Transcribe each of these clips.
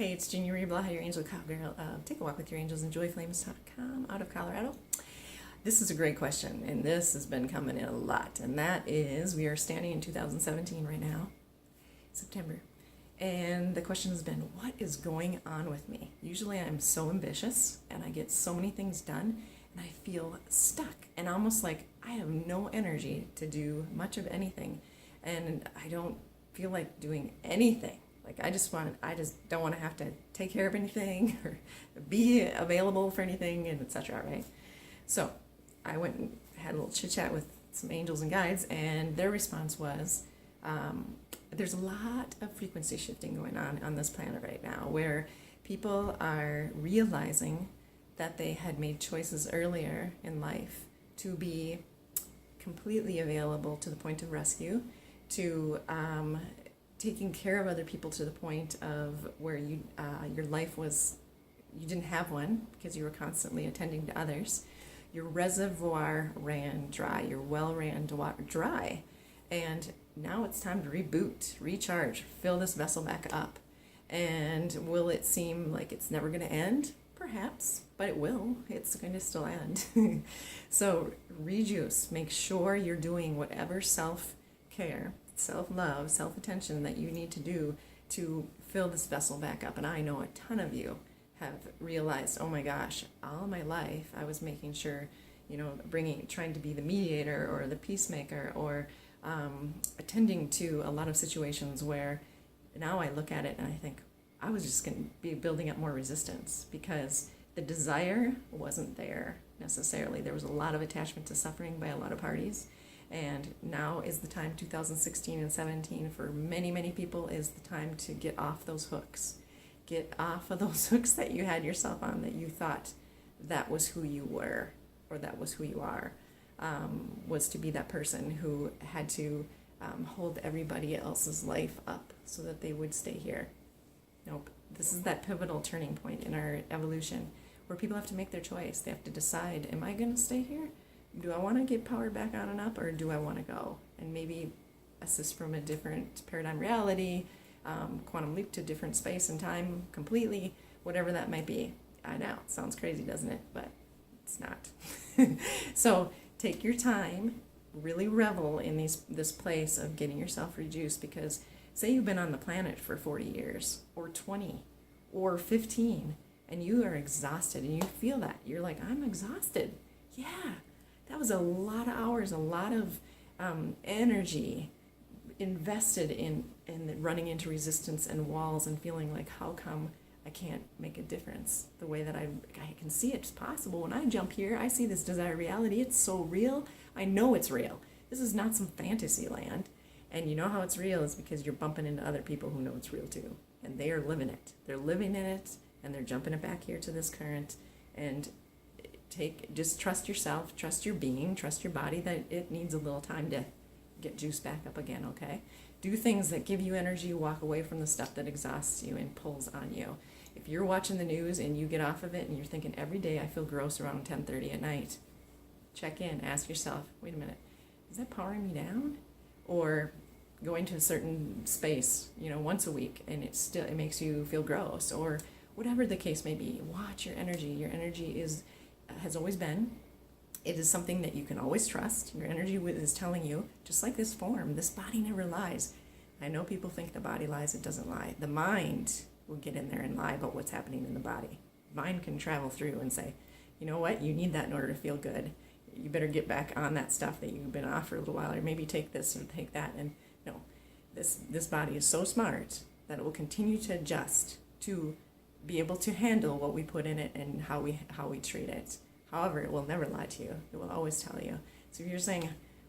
Hey, it's Jeannie, Blaha, your angel cowgirl. Take a walk with your angels, enjoyflames.com out of Colorado. This is a great question, and this has been coming in a lot, and that is, we are standing in 2017 right now, September, and the question has been, what is going on with me? Usually I'm so ambitious, and I get so many things done, and I feel stuck, and almost like I have no energy to do much of anything, and I don't feel like doing anything. Like I just don't want to have to take care of anything or be available for anything, and etc. Right? So I went and had a little chit chat with some angels and guides, and their response was, there's a lot of frequency shifting going on this planet right now, where people are realizing that they had made choices earlier in life to be completely available to the point of rescue, to taking care of other people to the point of where your life was, you didn't have one because you were constantly attending to others. Your reservoir ran dry, your well ran dry, and now it's time to reboot, recharge, fill this vessel back up. And will it seem like it's never going to end? Perhaps, but it will. It's going to still end. So rejuice, make sure you're doing whatever self-care, self-love, self-attention that you need to do to fill this vessel back up. And I know a ton of you have realized, oh my gosh, all my life I was making sure, trying to be the mediator or the peacemaker, or attending to a lot of situations where now I look at it and I think I was just going to be building up more resistance because the desire wasn't there necessarily. There was a lot of attachment to suffering by a lot of parties. And now is the time, 2016 and 17, for many, many people, is the time to get off those hooks. Get off of those hooks that you had yourself on, that you thought that was who you were, or that was who you are, was to be that person who had to hold everybody else's life up so that they would stay here. Nope. This is that pivotal turning point in our evolution where people have to make their choice. They have to decide, am I going to stay here? Do I want to get powered back on and up, or do I want to go? And maybe assist from a different paradigm reality, quantum leap to different space and time completely, whatever that might be. I know, it sounds crazy, doesn't it? But it's not. So take your time, really revel in this place of getting yourself rejuiced, because say you've been on the planet for 40 years, or 20, or 15, and you are exhausted, and you feel that. You're like, I'm exhausted. Yeah. That was a lot of hours, a lot of energy invested in running into resistance and walls and feeling like, how come I can't make a difference the way that I can see it's possible. When I jump here, I see this desired reality. It's so real. I know it's real. This is not some fantasy land. And you know how it's real is because you're bumping into other people who know it's real too. And they are living it. They're living in it, and they're jumping it back here to this current. And just trust yourself, trust your being, trust your body that it needs a little time to get juice back up again, okay? Do things that give you energy, walk away from the stuff that exhausts you and pulls on you. If you're watching the news and you get off of it and you're thinking, every day I feel gross around 10:30 at night, check in, ask yourself, wait a minute, is that powering me down? Or going to a certain space, once a week, and it makes you feel gross, or whatever the case may be. Watch your energy. Your energy has always been. It is something that you can always trust. Your energy is telling you, just like this form, this body never lies. I know people think the body lies. It doesn't lie. The mind will get in there and lie about what's happening in the body. Mind can travel through and say, you know what, you need that in order to feel good. You better get back on that stuff that you've been off for a little while, or maybe take this or take that. And no, this body is so smart that it will continue to adjust to be able to handle what we put in it and how we treat it. However, it will never lie to you. It will always tell you. So if you're saying,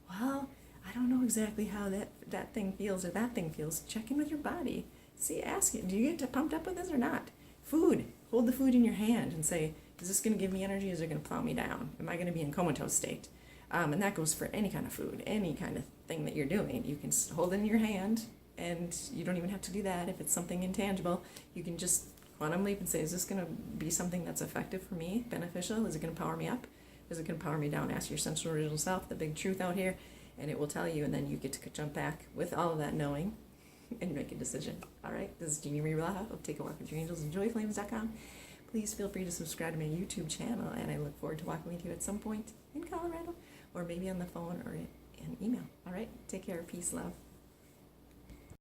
well, I don't know exactly how that thing feels or that thing feels, check in with your body. See, ask it, do you get pumped up with this or not? Food. Hold the food in your hand and say, is this going to give me energy, or is it going to plow me down? Am I going to be in comatose state? And that goes for any kind of food, any kind of thing that you're doing. You can hold it in your hand, and you don't even have to do that. If it's something intangible, you can just quantum leap and say, is this going to be something that's effective for me, beneficial? Is it going to power me up? Is it going to power me down? Ask your central original self, the big truth out here, and it will tell you, and then you get to jump back with all of that knowing and make a decision. All right, this is Jeannie Blaha of Take a Walk with Your Angels and joyflames.com. Please feel free to subscribe to my YouTube channel, and I look forward to walking with you at some point in Colorado, or maybe on the phone or an email. All right, take care, peace, love.